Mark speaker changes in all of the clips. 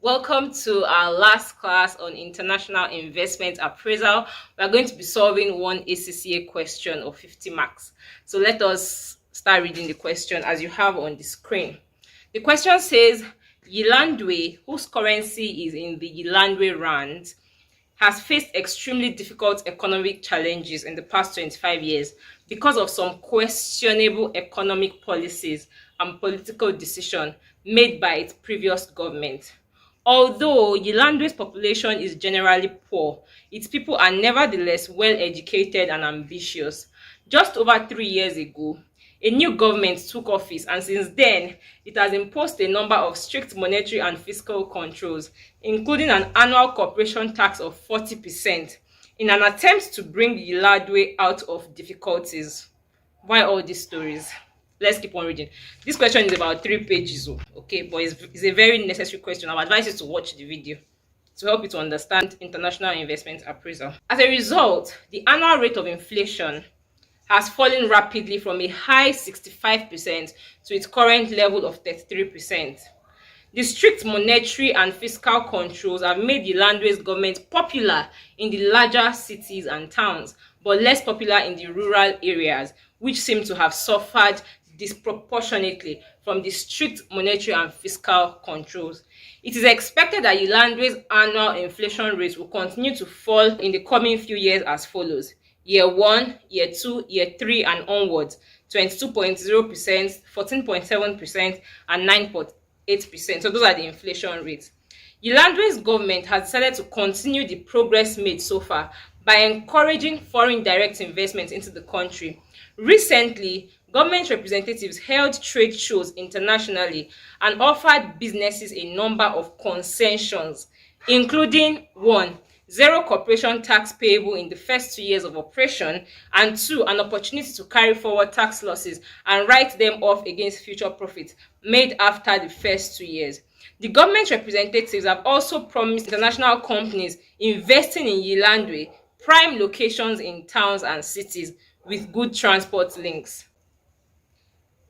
Speaker 1: Welcome to our last class on international investment appraisal. We are going to be solving one ACCA question of 50 marks. So let us start reading the question as you have on the screen. The question says, Yilandwe, whose currency is in the Yilandwe rand, has faced extremely difficult economic challenges in the past 25 years because of some questionable economic policies and political decisions made by its previous government. Although Yilandwe's population is generally poor, its people are nevertheless well educated and ambitious. Just over 3 years ago, a new government took office, and since then, it has imposed a number of strict monetary and fiscal controls, including an annual corporation tax of 40%, in an attempt to bring Yilandwe out of difficulties. Why all these stories? Let's keep on reading. This question is about 3 pages, okay, but it's a very necessary question. I would advise you to watch the video to help you to understand international investment appraisal. As a result, the annual rate of inflation has fallen rapidly from a high 65% to its current level of 33%. The strict monetary and fiscal controls have made the Yilandwe's government popular in the larger cities and towns, but less popular in the rural areas, which seem to have suffered disproportionately from the strict monetary and fiscal controls. It is expected that Yilandwe's annual inflation rate will continue to fall in the coming few years as follows. Year 1, Year 2, Year 3 and onwards, 22.0%, 14.7% and 9.8%. So those are the inflation rates. Yilandwe's government has decided to continue the progress made so far by encouraging foreign direct investment into the country. Recently, government representatives held trade shows internationally and offered businesses a number of concessions, including 1. Zero corporation tax payable in the first 2 years of operation, and 2. An opportunity to carry forward tax losses and write them off against future profits made after the first 2 years. The government representatives have also promised international companies investing in Yilandwe prime locations in towns and cities with good transport links.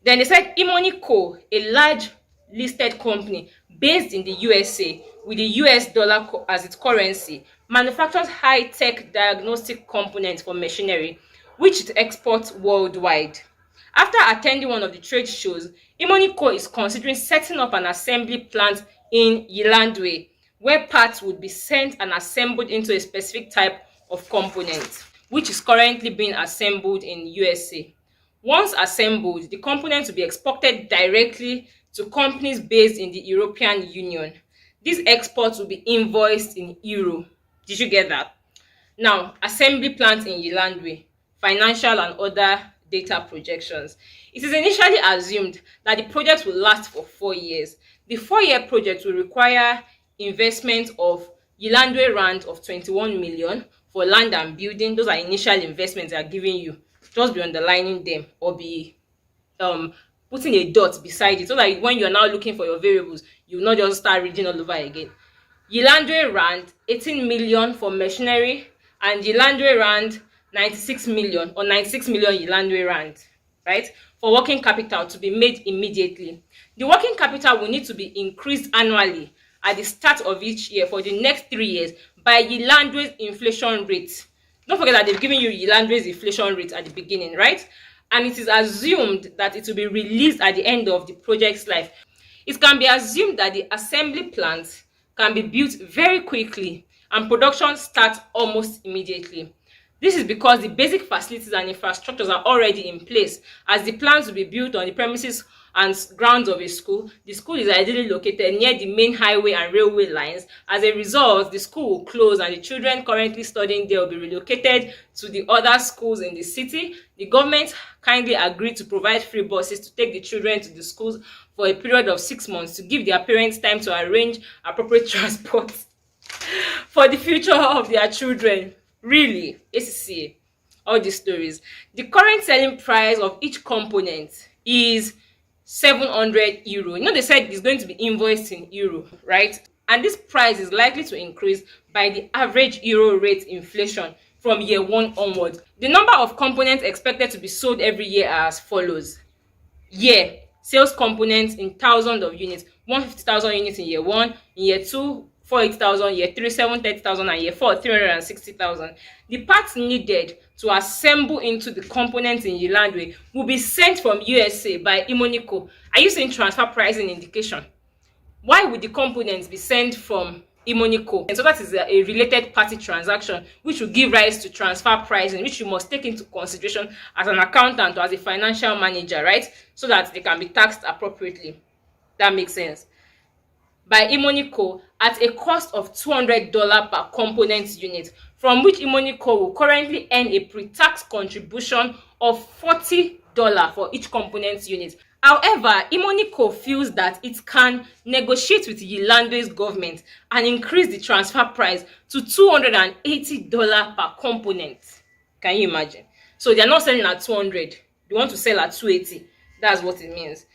Speaker 1: Then they said Imoni Co., a large listed company based in the USA with the US dollar as its currency, manufactures high-tech diagnostic components for machinery, which it exports worldwide. After attending one of the trade shows, Imoni Co. is considering setting up an assembly plant in Yilandwe, where parts would be sent and assembled into a specific type of component, which is currently being assembled in USA. Once assembled, the components will be exported directly to companies based in the European Union. These exports will be invoiced in euro. Did you get that? Now, assembly plant in Yilandwe, financial and other data projections. It is initially assumed that the project will last for 4 years. The 4-year project will require investment of Yilandwe rand of 21 million for land and building. Those are initial investments they are giving you. Just be underlining them or be putting a dot beside it, so that when you're now looking for your variables, you will not just start reading all over again. Yilandwe rand 18 million for machinery, and Yilandwe rand 96 million or 96 million Yilandwe rand, right? For working capital to be made immediately. The working capital will need to be increased annually at the start of each year for the next 3 years by Yilandwe's inflation rate. Don't forget that they've given you Yilandwe's inflation rate at the beginning, right? And it is assumed that it will be released at the end of the project's life. It can be assumed that the assembly plant can be built very quickly and production starts almost immediately. This is because the basic facilities and infrastructures are already in place, as the plants will be built on the premises and grounds of a school. The school is ideally located near the main highway and railway lines. As a result, the school will close and the children currently studying there will be relocated to the other schools in the city. The government kindly agreed to provide free buses to take the children to the schools for a period of 6 months to give their parents time to arrange appropriate transport for the future of their children. Really, ACCA, all these stories. The current selling price of each component is 700 euro. You know, they said it's going to be invoiced in euro, right? And this price is likely to increase by the average euro rate inflation from year 1 onwards. The number of components expected to be sold every year are as follows. Year Sales components in thousands of units. 150,000 units in year 1, in year 2, 480,000, year 3, 730,000, and year 4, 360,000. The parts needed to assemble into the components in Yilandwe will be sent from USA by Imonico. Are you seeing transfer pricing indication? Why would the components be sent from Imonico? And so that is a related party transaction which will give rise to transfer pricing, which you must take into consideration as an accountant or as a financial manager, right? So that they can be taxed appropriately. That makes sense. By Imonico at a cost of $200 per component unit, from which Imonico will currently earn a pre-tax contribution of $40 for each component unit. However, Imonico feels that it can negotiate with Yilandwe's government and increase the transfer price to $280 per component. Can you imagine? So they are not selling at 200. They want to sell at 280. That's what it means.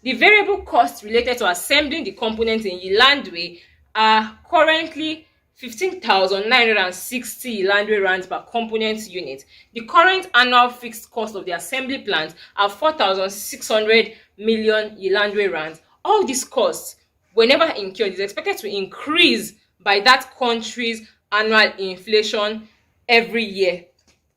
Speaker 1: The variable costs related to assembling the components in Yilandwe are currently 15,960 Yilandwe rands per component unit. The current annual fixed cost of the assembly plant are 4,600 million Yilandwe rands. All these costs, whenever incurred, is expected to increase by that country's annual inflation every year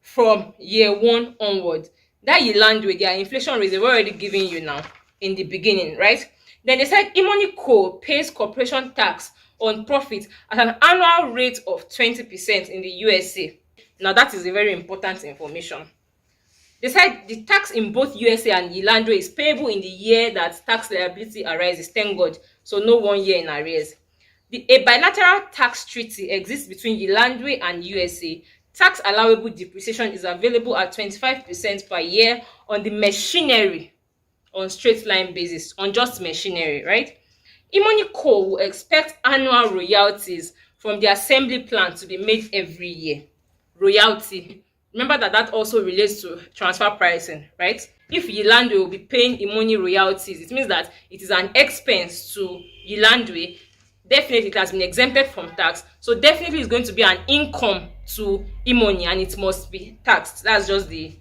Speaker 1: from year 1 onward. That Yilandwe, their inflation rate, they've already given you now in the beginning, right? Then they said Imonico pays corporation tax on profit at an annual rate of 20% in the USA. Now that is a very important information. They said the tax in both USA and Yilandwe is payable in the year that tax liability arises. Thank God. So no 1 year in arrears. A bilateral tax treaty exists between Yilandwe and USA. Tax allowable depreciation is available at 25% per year on the machinery on straight line basis, on just machinery, right? Imonico will expect annual royalties from the assembly plant to be made every year. Royalty. Remember that also relates to transfer pricing, right? If Yilandwe will be paying Imoni royalties, it means that it is an expense to Yilandwe. Definitely it has been exempted from tax, so definitely it's going to be an income to Imoni and it must be taxed. That's just the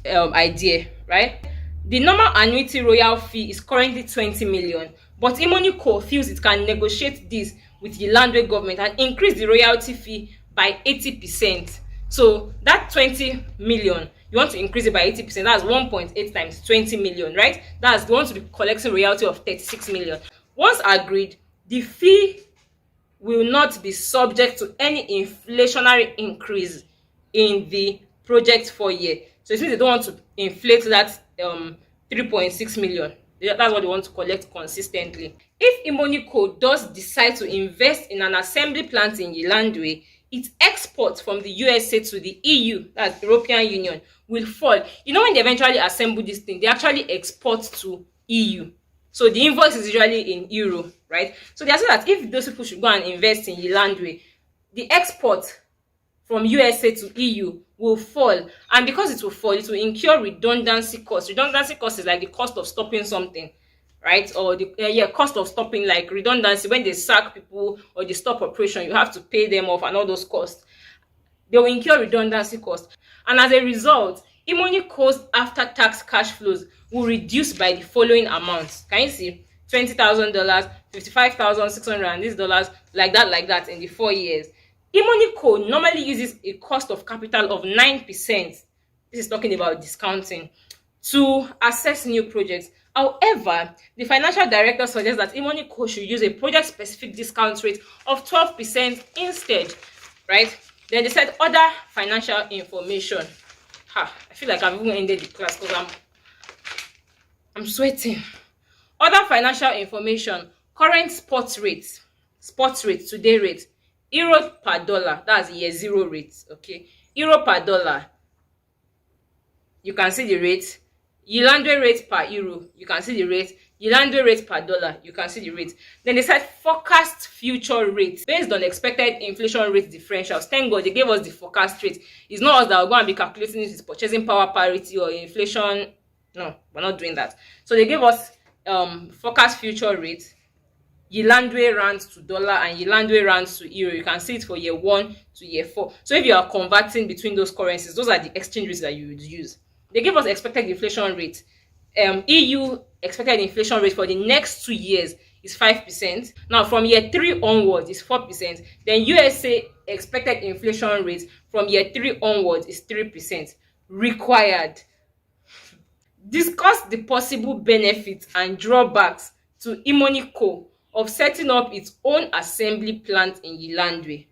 Speaker 1: idea, right? The normal annuity royal fee is currently 20 million, but Imonico feels it can negotiate this with the Yilandwe government and increase the royalty fee by 80%. So that 20 million, you want to increase it by 80%. That's 1.8 times 20 million, right? That's you want to be collecting royalty of 36 million. Once agreed, the fee will not be subject to any inflationary increase in the project for year. So it means they don't want to inflate that 3.6 million. That's what they want to collect consistently. If Imonico does decide to invest in an assembly plant in Yilandwe, its exports from the USA to the EU, that's the European Union, will fall. You know, when they eventually assemble this thing, they actually export to EU. So the invoice is usually in euro, right? So they are saying that if those people should go and invest in Yilandwe, the export from USA to EU will fall, and because it will fall, it will incur redundancy costs. Redundancy cost is like the cost of stopping something, right? Or the cost of stopping, like redundancy, when they sack people or they stop operation, you have to pay them off and all those costs. They will incur redundancy costs, and as a result, Imonico's after tax cash flows will reduce by the following amounts. Can you see? $20,000, $55,600, and these dollars, like that in the 4 years. Imonico normally uses a cost of capital of 9%. This is talking about discounting to assess new projects. However, the financial director suggests that Imonico should use a project-specific discount rate of 12% instead, right? Then they said other financial information. I feel like I've even ended the class because I'm sweating. Other financial information: current spot rate, today rate. Euro per dollar, that's year 0 rate. Okay, euro per dollar, you can see the rate. Yilandwe rate per euro, you can see the rate. Yilandwe rate per dollar, you can see the rate. Then they said forecast future rate based on expected inflation rate differentials. Thank God they gave us the forecast rate. It's not us that are going to be calculating this with purchasing power parity or inflation. No, we're not doing that. So they gave us forecast future rate, Yilandwe rands to dollar and Yilandwe rands to euro. You can see it for year 1 to year 4. So if you are converting between those currencies, those are the exchange rates that you would use. They give us expected inflation rate. EU expected inflation rate for the next 2 years is 5%. Now from year 3 onwards is 4%. Then USA expected inflation rate from year 3 onwards is 3%. Required. Discuss the possible benefits and drawbacks to Imoni Co. of setting up its own assembly plant in Yilandwe,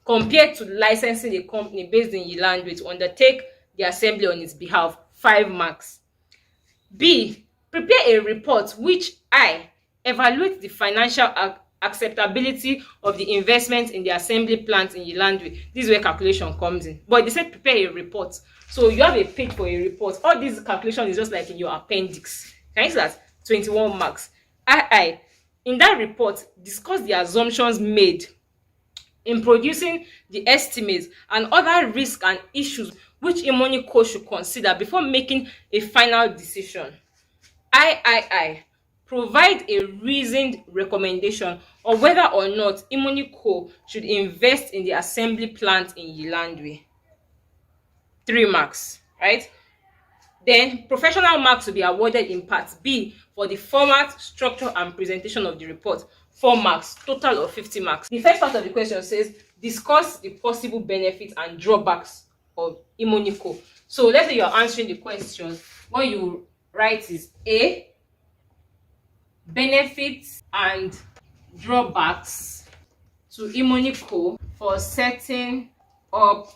Speaker 1: compared to licensing a company based in Yilandwe to undertake the assembly on its behalf. 5 marks. B. Prepare a report which I evaluate the financial acceptability of the investment in the assembly plant in Yilandwe. This is where calculation comes in. But they said prepare a report. So you have a page for a report. All these calculations is just like in your appendix. Can you see that? 21 marks. I. In that report, discuss the assumptions made in producing the estimates and other risks and issues which Imoni Co. should consider before making a final decision. I. Provide a reasoned recommendation on whether or not Imoni Co. should invest in the assembly plant in Yilandwe. 3 marks, right? Then professional marks will be awarded in part B for the format, structure, and presentation of the report. 4 marks, total of 50 marks. The first part of the question says, discuss the possible benefits and drawbacks of Imoni Co. So let's say you're answering the question. What you write is A, benefits and drawbacks to Imoni Co. for setting up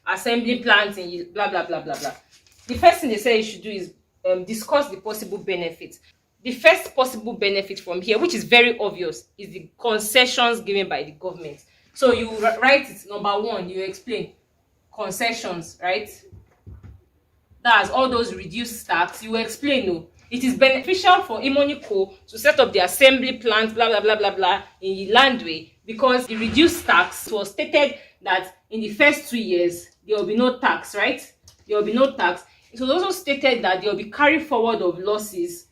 Speaker 1: assembly plants in blah blah blah blah blah. The first thing they say you should do is discuss the possible benefits. The first possible benefit from here, which is very obvious, is the concessions given by the government. So you write it, number 1, you explain concessions, right? That's all those reduced tax. You explain, no, it is beneficial for Imoni Co. to set up the assembly plant, blah blah blah blah blah, in Yilandwe, because the reduced tax was stated that in the first 2 years there will be no tax, right? There will be no tax. It was also stated that there will be carry forward of losses.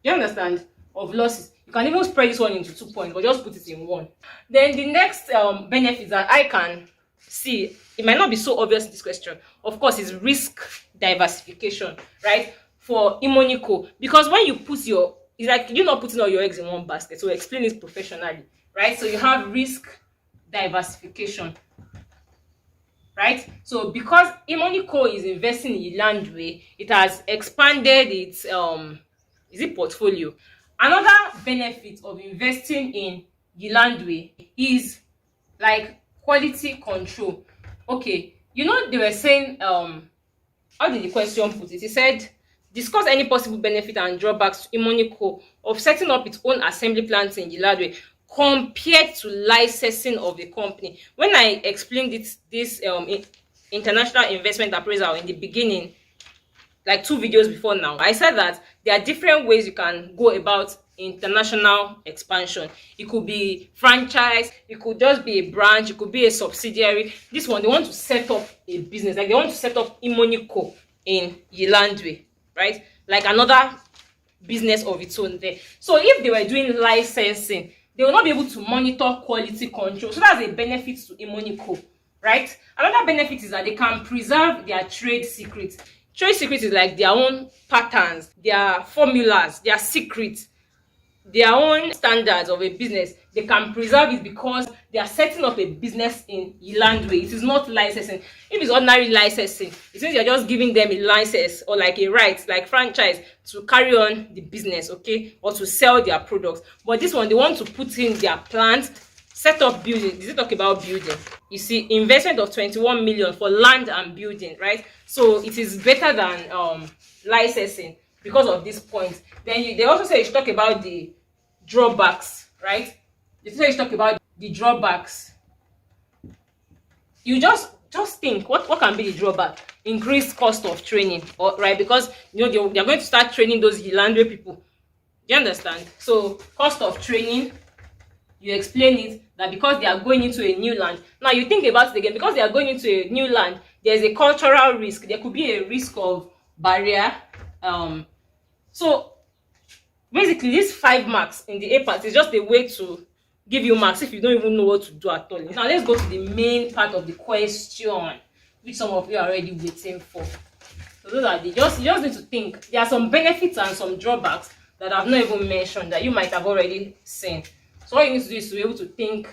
Speaker 1: Do you understand? Of losses. You can even spread this one into 2 points, but just put it in 1. Then the next benefits that I can see, it might not be so obvious in this question, of course, is risk diversification, right? For Imoni Co. Because when you put your, it's like you're not putting all your eggs in one basket. So explain this professionally, right? So you have risk diversification, right? So because Imoni Co. is investing in Yilandwe, it has expanded its portfolio. Another benefit of investing in Yilandwe is like quality control. Okay, you know, they were saying how did the question put it? It said, discuss any possible benefit and drawbacks to Imoni Co. of setting up its own assembly plants in Yilandwe compared to licensing of the company. When I explained this international investment appraisal in the beginning, like 2 videos before now, I said that there are different ways you can go about international expansion. It could be franchise, it could just be a branch, it could be a subsidiary. This one, they want to set up a business, like they want to set up Imoni Co. in Yilandwe, right? Like another business of its own there. So if they were doing licensing, they will not be able to monitor quality control. So that's a benefit to Imoni Co. Right? Another benefit is that they can preserve their trade secrets. Trade secrets is like their own patterns, their formulas, their secrets, their own standards of a business. They can preserve it because they are setting up a business in Yilandwe. It is not licensing. If it's ordinary licensing, it means you're just giving them a license or like a right, like franchise, to carry on the business, okay, or to sell their products. But this one, they want to put in their plant, set up building. Did it talk about building? You see, investment of 21 million for land and building, right? So it is better than licensing because of this point. Then they also say you should talk about the drawbacks, right? They say you should talk about the drawbacks. You just think what can be the drawback? Increased cost of training, or right? Because you know they're going to start training those Yilandwe people. Do you understand? So cost of training, you explain it that because they are going into a new land. Now you think about it again, because they are going into a new land, there's a cultural risk. There could be a risk of barrier. So basically, these 5 marks in the A part is just a way to give you marks if you don't even know what to do at all. Now let's go to the main part of the question, which some of you are already waiting for. So So those are the you just need to think. There are some benefits and some drawbacks that I've not even mentioned that you might have already seen. So all you need to do is to be able to think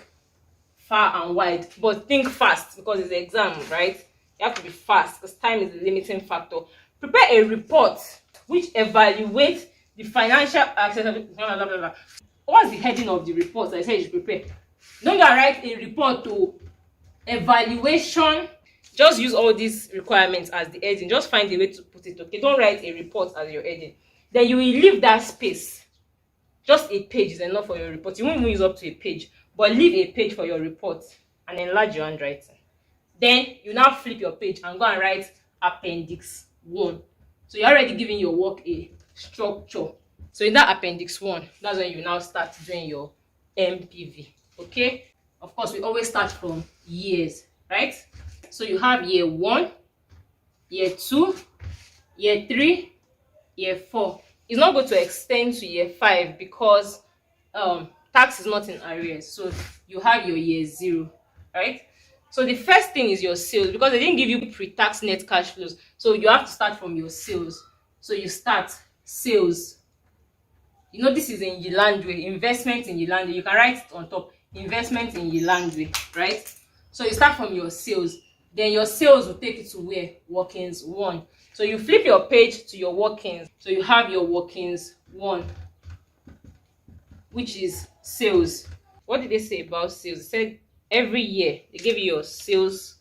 Speaker 1: far and wide, but think fast because it's the exam, right? You have to be fast because time is the limiting factor. Prepare a report which evaluates the financial accessibility. What's the heading of the report I said you should prepare? Don't go write a report to evaluation. Just use all these requirements as the heading. Just find a way to put it. Okay, don't write a report as your heading. Then you will leave that space. Just a page is enough for your report. You won't even use up to a page, but leave a page for your report and enlarge your handwriting. Then you now flip your page and go and write appendix 1. So you're already giving your work a structure. So in that appendix 1, that's when you now start doing your MPV. Okay, of course we always start from years, right? So you have year 1, year 2, year 3, year 4. It's not going to extend to year 5 because tax is not in arrears. So you have your year 0, right? So the first thing is your sales, because they didn't give you pre-tax net cash flows. So you have to start from your sales. So you start sales. You know, this is in Yilandwe, investment in Yilandwe. You can write it on top, investment in Yilandwe, right? So you start from your sales. Then your sales will take you to where? Workings 1. So you flip your page to your workings. So you have your workings 1, which is sales. What did they say about sales? They said every year they give you your sales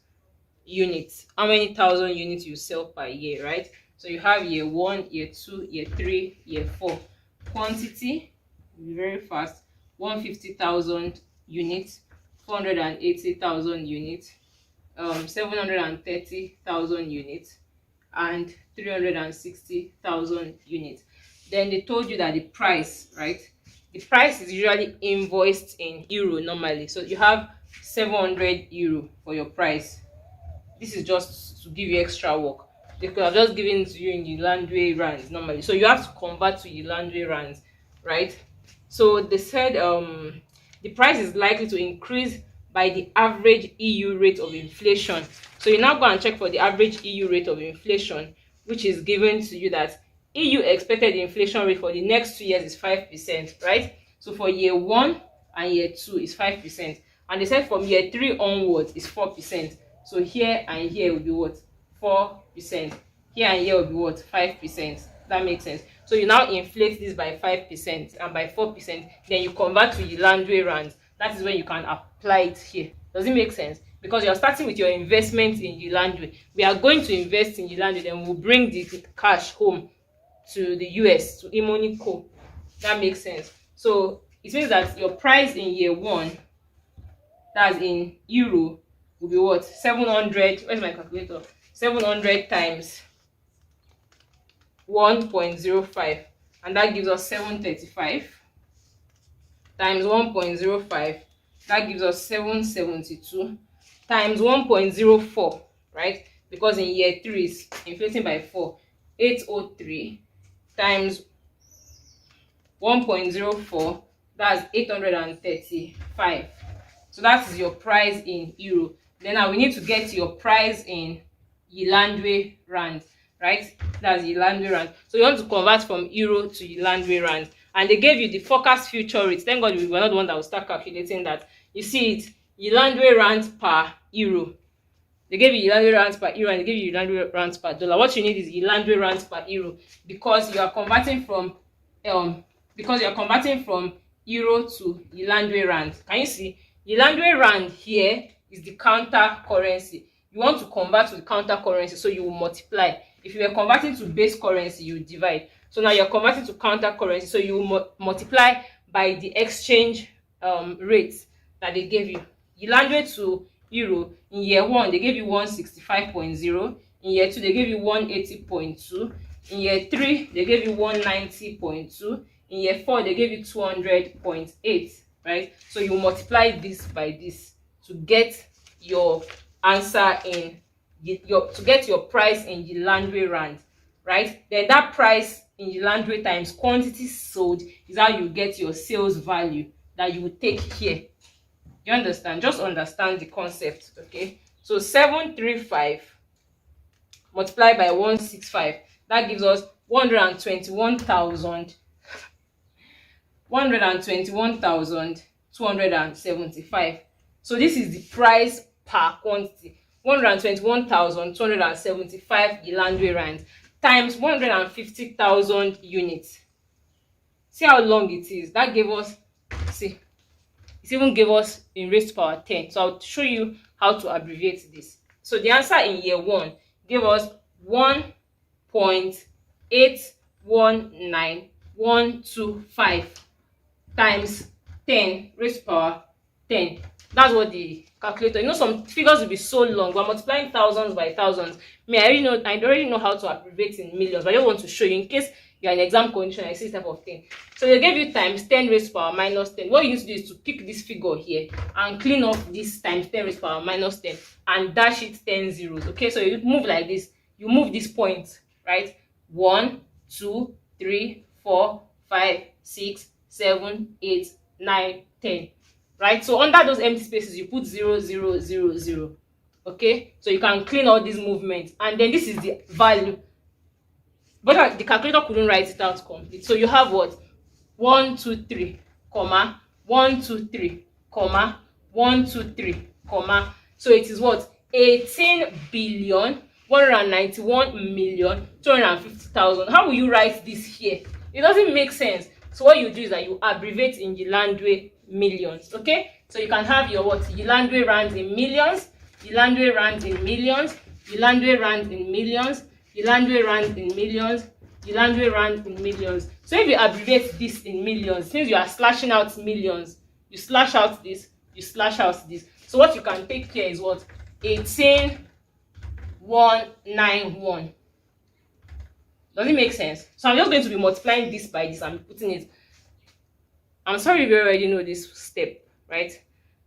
Speaker 1: units. How many thousand units you sell per year, right? So you have year 1, year 2, year 3, year 4. Quantity, very fast, 150,000 units, 480,000 units, 730,000 units, and 360,000 units. Then they told you that the price, right? The price is usually invoiced in euro normally. So you have 700 euro for your price. This is just to give you extra work. They could have just given to you in Yilandwe rands normally. So you have to convert to Yilandwe rands, right? So they said the price is likely to increase by the average EU rate of inflation. So you now go and check for the average EU rate of inflation, which is given to you that EU expected inflation rate for the next 2 years is 5%, right? So for year 1 and year 2 is 5. And they said from year 3 onwards is 4%. So here and here will be what? 4%. Here and here will be what? 5%. That makes sense. So you now inflate this by 5% and by 4%, then you convert to Yilandwe rands. That is when you can apply it here. Does it make sense? Because you're starting with your investment in Yilandwe. We are going to invest in Yilandwe, then we'll bring the cash home to the US, to Imoni Co. That makes sense. So it means that your price in year 1, that's in euro, will be what? 700. Where's my calculator? 700 times 1.05, and that gives us 735 times 1.05, that gives us 772 times 1.04, right? Because in year 3 is inflating by 4, 803 times 1.04, that's 835. So that is your price in euro. Then now we need to get your price in Yilandwe rand, right? That's Yilandwe rand. So you want to convert from euro to Yilandwe rand, and they gave you the forecast future rates. Thank God we were not the one that will start calculating that. You see it, Yilandwe rand per euro. They gave you Yilandwe rand per euro, and they gave you Yilandwe rand per dollar. What you need is Yilandwe rand per euro, because you are converting from euro to Yilandwe rand. Can you see? Yilandwe rand here is the counter currency. You want to convert to the counter currency, so you will multiply. If you were converting to base currency, you divide. So now you're converting to counter currency, so you will multiply by the exchange rates that they gave you. Yilandwe to euro, in year 1 they gave you 165.0, in year 2 they gave you 180.2, in year 3 they gave you 190.2, in year 4 they gave you 200.8, right? So you multiply this by this to get your answer in to get your price in Yilandwe rand, right? Then that price in Yilandwe times quantity sold is how you get your sales value that you will take here. You understand? Just understand the concept, okay? So 735 multiply by 165. That gives us 121,275. So this is the price per quantity. 121,275 Yilandwe rands times 150,000 units. See how long it is. That gave us, see, it even gave us in raised to power 10. So I'll show you how to abbreviate this. So the answer in year 1 gave us 1.819125 times 10 raised to power 10. That's what the calculator, you know, some figures will be so long. We're multiplying thousands by thousands. I already know how to abbreviate in millions, but I just want to show you in case you're in exam condition. I see this type of thing. So they gave you times 10 raised to power minus 10. What you used to do is to pick this figure here and clean off this times 10 raised to power minus 10 and dash it 10 zeros. Okay, so you move like this. You move this point, right? 1, 2, 3, 4, 5, 6, 7, 8, 9, 10. Right? So under those empty spaces, you put 0, 0, 0, 0. Okay? So you can clean all these movements. And then this is the value. But the calculator couldn't write it out complete. So you have what? 1, 2, 3, comma, 1, 2, 3, comma, 1, 2, 3, comma. So it is what? 18,191,250,000. How will you write this here? It doesn't make sense. So what you do is that you abbreviate in Yilandwe millions. Okay? So you can have your what? Yilandwe rands in millions, Yilandwe rands in millions, Yilandwe rands in millions, Yilandwe rands in millions, Yilandwe rands in millions. So if you abbreviate this in millions, since you are slashing out millions, you slash out this, you slash out this. So what you can take here is what? 18,191. Does it make sense? So I'm just going to be multiplying this by this and putting it. I'm sorry if you already know this step, right?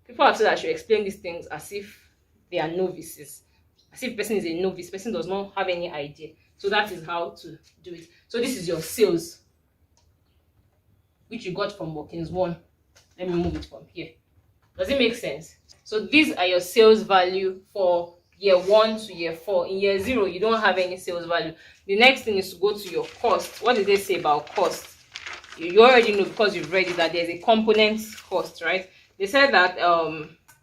Speaker 1: People have said I should explain these things as if they are novices. As if person is a novice, person does not have any idea. So that is how to do it. So this is your sales, which you got from workings 1. Let me move it from here. Does it make sense? So these are your sales value for year 1 to year 4. In year 0, you don't have any sales value. The next thing is to go to your cost. What did they say about cost? You already know because you've read it that there's a component cost, right? They said that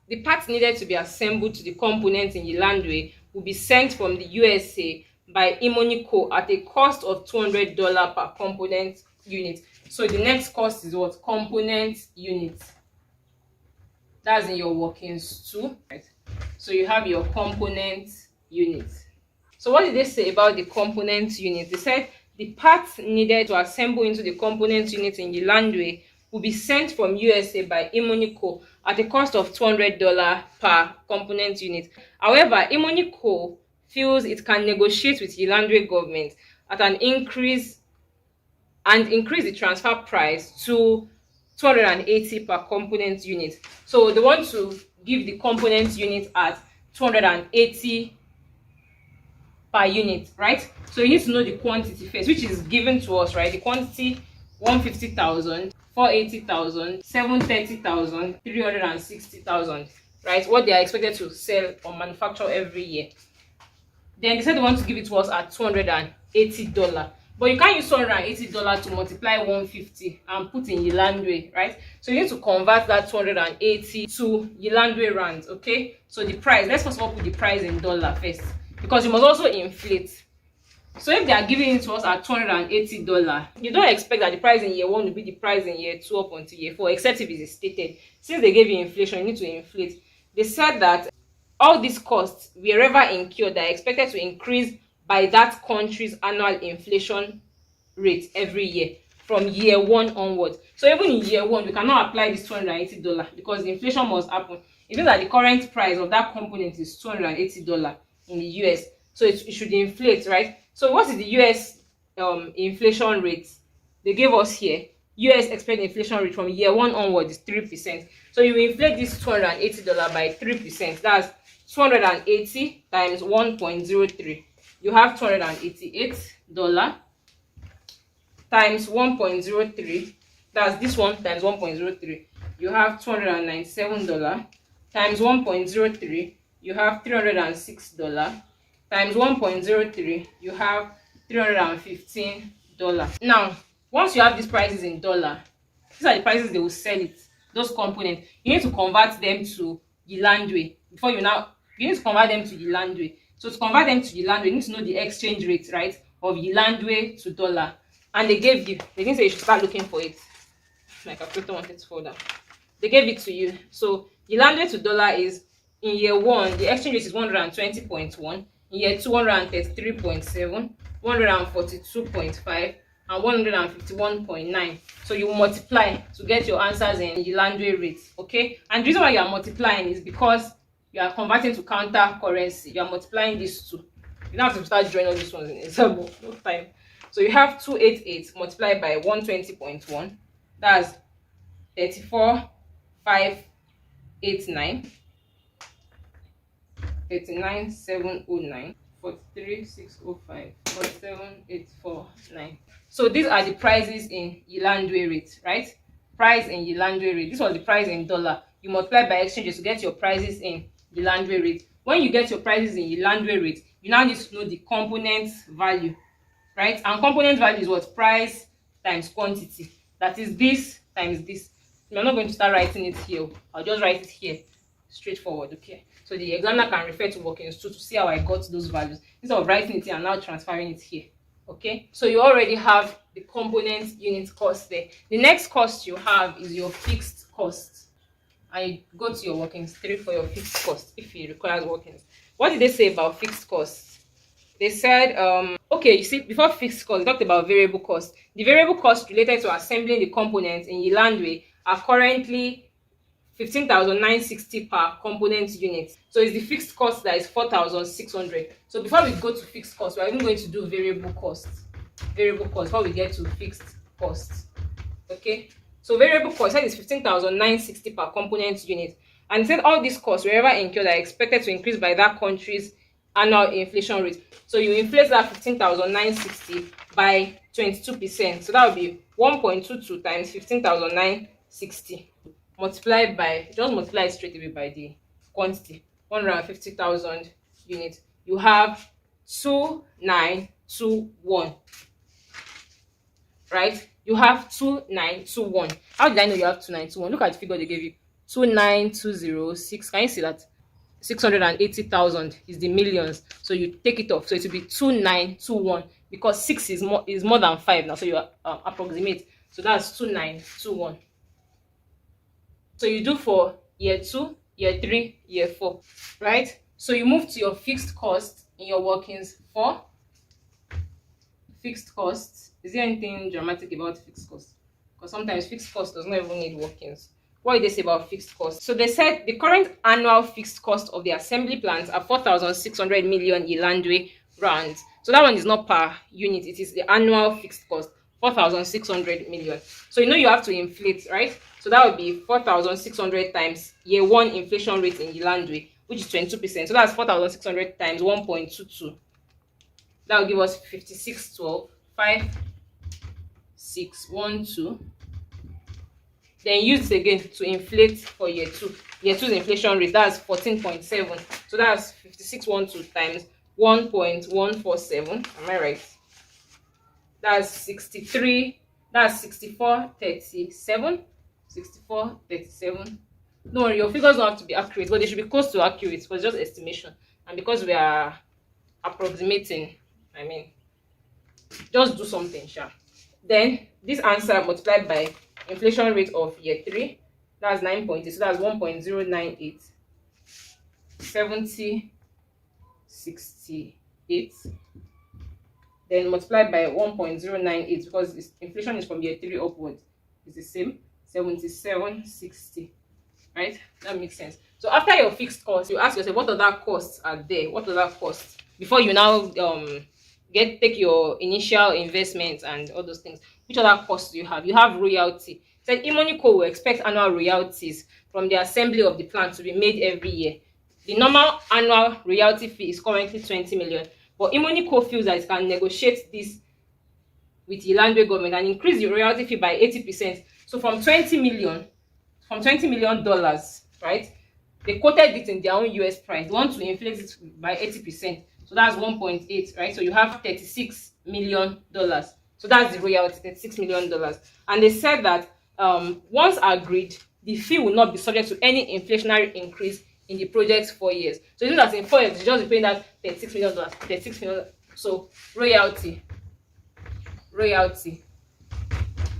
Speaker 1: the parts needed to be assembled to the components in Yilandwe will be sent from the USA by Imonico at a cost of $200 per component unit. So the next cost is what? Component unit. That's in your workings 2, right? So you have your component unit. So what did they say about the component unit? They said the parts needed to assemble into the component unit in Yilandwe will be sent from USA by Imonico at a cost of $200 per component unit. However, Imonico feels it can negotiate with Yilandwe government at an increase the transfer price to 280 per component unit. So they want to give the component unit at 280 per unit, right? So you need to know the quantity first, which is given to us, right? The quantity 150,000, 480,000, 730,000, 360,000, right? What they are expected to sell or manufacture every year. Then they said they want to give it to us at $280. But you can't use $280 to multiply 150 and put in Yilandwe, right? So you need to convert that 280 to Yilandwe rands, okay? So the price, let's first of all put the price in dollar first, because you must also inflate. So if they are giving it to us at $280, you don't expect that the price in year 1 will be the price in year 2 up until year 4, except if it is stated. Since they gave you inflation, you need to inflate. They said that all these costs, wherever incurred, are expected to increase by that country's annual inflation rate every year from year 1 onwards. So even in year 1, we cannot apply this $280 because the inflation must happen. It means that the current price of that component is $280 in the US. So it should inflate, right? So what is the US inflation rate? They gave us here. US expected inflation rate from year 1 onwards is 3%. So you inflate this $280 by 3%. That's 280 times 1.03. You have $288 times 1.03. That's this one times 1.03. You have $297 times 1.03. You have $306 times 1.03, you have $315. Now, once you have these prices in dollar, these are the prices they will sell it, those components. You need to convert them to Yilandwe before you need to convert them to Yilandwe. So to convert them to Yilandwe, you need to know the exchange rate, right, of Yilandwe to dollar. And they didn't say you should start looking for it. My calculator wanted to fall down. They gave it to you. So Yilandwe to dollar is, in year 1, the exchange rate is 120.1, in year 2, 133.7, 142.5, and 151.9. So you multiply to get your answers in Yilandwe rate. Okay, and the reason why you are multiplying is because you are converting to counter currency. You are multiplying these two. You don't have to start drawing all these ones in Excel, no time. So you have 288 multiplied by 120.1, that's 34,589, 39,709, 43,605, 47,849. So these are the prices in Yilandwe rate, right? Price in Yilandwe rate. This was the price in dollar. You multiply by exchanges to get your prices in Yilandwe rate. When you get your prices in Yilandwe rate, you now need to know the component value, right? And component value is what? Price times quantity. That is this times this. I'm not going to start writing it here. I'll just write it here, straightforward. Okay, so the examiner can refer to workings 2 to see how I got those values instead of writing it here and now transferring it here. Okay, so you already have the component unit cost there. The next cost you have is your fixed cost. I go to your workings 3 for your fixed cost if it requires workings. What did they say about fixed costs? They said, okay, you see, before fixed cost, they talked about variable cost. The variable cost related to assembling the components in Yilandwe are currently 15,960 per component unit. So it's the fixed cost that is 4,600. So before we go to fixed cost, we're even going to do variable cost. Variable cost before we get to fixed cost. Okay, so variable cost is 15,960 per component unit. And it said all these costs, wherever incurred, are expected to increase by that country's annual inflation rate. So you inflate that 15,960 by 22%. So that would be 1.22 times 15,960 multiplied by, just multiply it straight away by the quantity, 150,000 units. You have 2921, right? You have 2921. How did I know you have 2921? Look at the figure they gave you. 29206. Can you see that? 680,000 is the millions. So you take it off. So it will be 2921 because 6 is more than 5 now. So you approximate. So that's 2921. So you do for year 2, year 3, year 4, right? So you move to your fixed cost in your workings for fixed costs. Is there anything dramatic about fixed cost? Because sometimes fixed cost does not even need workings. What did they say about fixed cost? So they said the current annual fixed cost of the assembly plants are 4,600 million Yilandwe rands. So that one is not per unit, it is the annual fixed cost, 4,600 million. So you know you have to inflate, right? So that would be 4,600 times year 1 inflation rate in Yilandwe, which is 22%. So that's 4,600 times 1.22. That will give us 5612, 5612. Then use it again to inflate for year 2. Year 2's inflation rate, that's 14.7. So that's 5612 times 1.147. Am I right? That's 63. That's 6437. 6437. Don't worry, your figures don't have to be accurate, but they should be close to accurate because it's just estimation. And because we are approximating, I mean, just do something, sure. Then this answer multiplied by inflation rate of year 3, that's 9.8. So that's 1.098. 7068. Then multiplied by 1.098 because inflation is from year 3 upwards. It's the same. 7760. Right? That makes sense. So after your fixed cost, you ask yourself what other costs are there? What other costs? Before you now take your initial investments and all those things. Which other costs do you have? You have royalty. It said Imonico will expect annual royalties from the assembly of the plant to be made every year. The normal annual royalty fee is currently 20 million. But Imonico feels that it can negotiate this with the Yilandwe government and increase the royalty fee by 80%. So from $20 million, right? They quoted it in their own US price. They want to inflate it by 80%. So that's 1.8, right? So you have $36 million. So that's the royalty, $36 million. And they said that once agreed, the fee will not be subject to any inflationary increase in the project's 4 years. So you know that in 4 years, you just be paying that $36 million, $36 million. So royalty,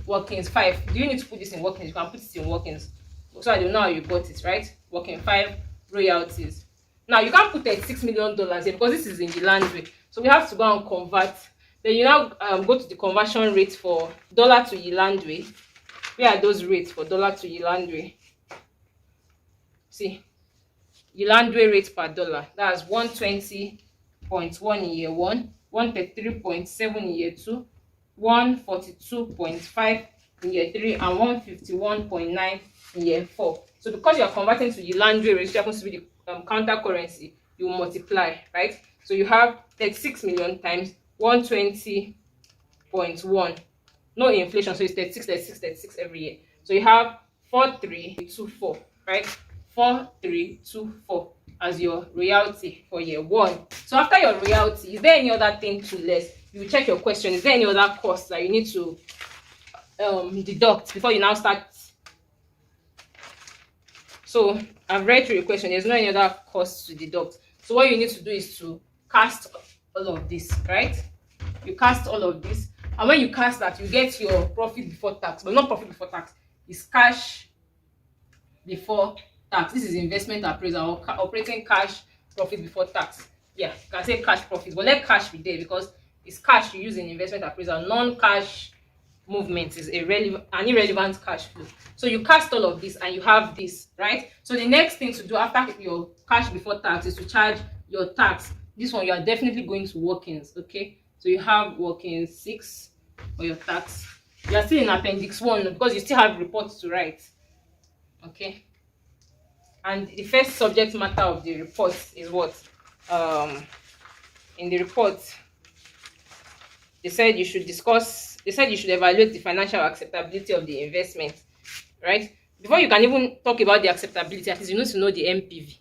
Speaker 1: workings 5. Do you need to put this in workings? You can put it in workings, so I don't know how you got it, right? Working 5, royalties. Now you can't put $36 million here because this is in the landry. So we have to go and convert. Then you now go to the conversion rate for dollar to yilandwe. Where are those rates for dollar to yilandwe? See, yilandwe rate per dollar. That's 120.1 in year 1, 133.7 in year 2, 142.5 in year 3, and 151.9 in year 4. So because you are converting to yilandwe rate, which happens to be the counter currency, you multiply, right? So you have 36 million times 120.1. No inflation, so it's 36 every year. So you have 4324, right? 4324 as your royalty for year 1. So after your royalty, is there any other thing to less? You check your question. Is there any other cost that you need to deduct before you now start? So I've read through the question. There's no any other cost to deduct. So what you need to do is to cast all of this, right? You cast all of this, and when you cast that, you get your profit before tax. But not profit before tax, it's cash before tax. This is investment appraisal, or operating cash profit before tax. Yeah, you can say cash profit, but let cash be there because it's cash you use in investment appraisal. Non-cash movement is an irrelevant cash flow. So you cast all of this and you have this, right? So the next thing to do after your cash before tax is to charge your tax. This one you are definitely going to workings, okay? So you have workings 6 for your tax. You are still in appendix 1 because you still have reports to write, okay? And the first subject matter of the report is what? In the report, they said you should evaluate the financial acceptability of the investment, right? Before you can even talk about the acceptability, at least you need to know the MPV.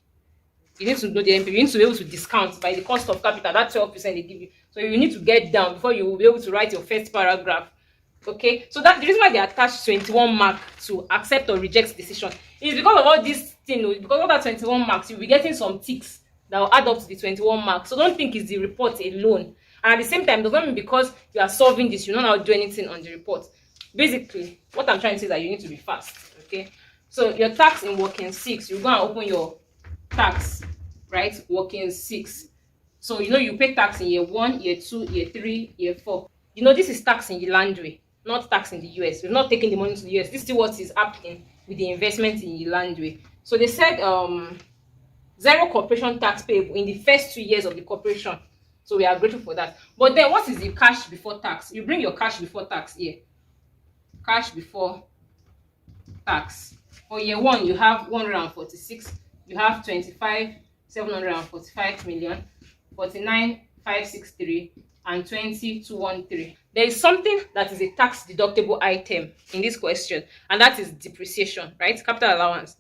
Speaker 1: You need to know the MPV. You need to be able to discount by the cost of capital, that 12% they give you. So you need to get down before you will be able to write your first paragraph. Okay, so that the reason why they attach 21 mark to accept or reject decision is because of all this thing. Because of that 21 marks, you'll be getting some ticks that will add up to the 21 marks. So don't think it's the report alone. And at the same time, doesn't mean because you are solving this, you don't know how to do anything on the report. Basically, what I'm trying to say is that you need to be fast. Okay, so your tax in working 6, you go and open your tax, right? Working 6. So you pay tax in year 1, year 2, year 3, year 4. This is tax in Yilandwe, not tax in the US. We've not taken the money to the US. This is what is happening with the investment in Yilandwe. So they said 0 corporation tax payable in the first 2 years of the corporation. So we are grateful for that. But then what is the cash before tax? You bring your cash before tax here. Cash before tax. For year 1, you have 146. You have 25,745 million, 49,563, and 20,213. There is something that is a tax deductible item in this question, and that is depreciation, right? Capital allowance.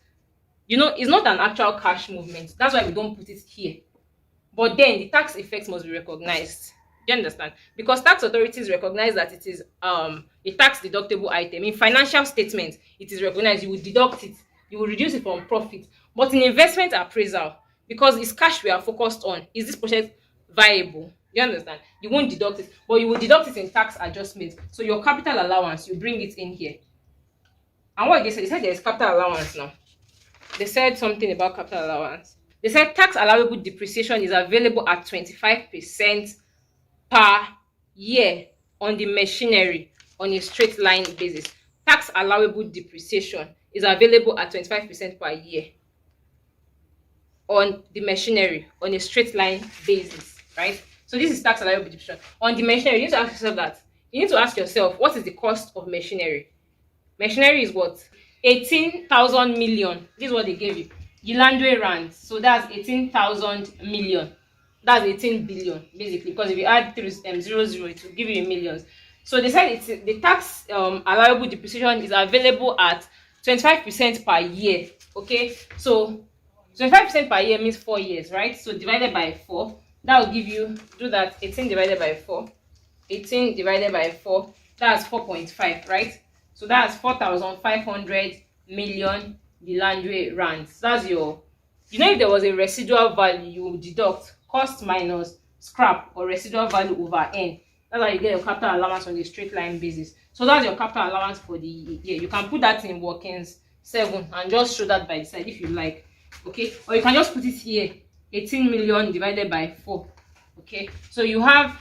Speaker 1: It's not an actual cash movement. That's why we don't put it here. But then the tax effect must be recognized. Do you understand? Because tax authorities recognize that it is a tax deductible item. In financial statements, it is recognized. You will deduct it. You will reduce it from profit. But in investment appraisal, because it's cash we are focused on, is this project viable? You understand? You won't deduct it, but you will deduct it in tax adjustment. So your capital allowance, you bring it in here. And what they said there is capital allowance now. They said something about capital allowance. They said tax allowable depreciation is available at 25% per year on the machinery on a straight line basis. Tax allowable depreciation is available at 25% per year on the machinery on a straight line basis, right? So this is tax allowable depreciation. On the machinery, you need to ask yourself that. You need to ask yourself, what is the cost of machinery? Machinery is what? 18,000 million. This is what they gave you. Yilandwe rand. So that's 18,000 million. That's 18 billion, basically. Because if you add 0, it will give you in millions. So they said the tax allowable depreciation is available at 25% per year. Okay? So 25% per year means 4 years, right? So divided by 4, That will give you, do that, 18 divided by 4. 18 divided by 4, that's 4.5, right? So that's 4,500 million Lilandwe rands. That's your, if there was a residual value, you would deduct cost minus scrap or residual value over n. That's how you get your capital allowance on the straight line basis. So that's your capital allowance for the year. You can put that in workings 7 and just show that by the side if you like. Okay, or you can just put it here, 18 million divided by 4. Okay, so you have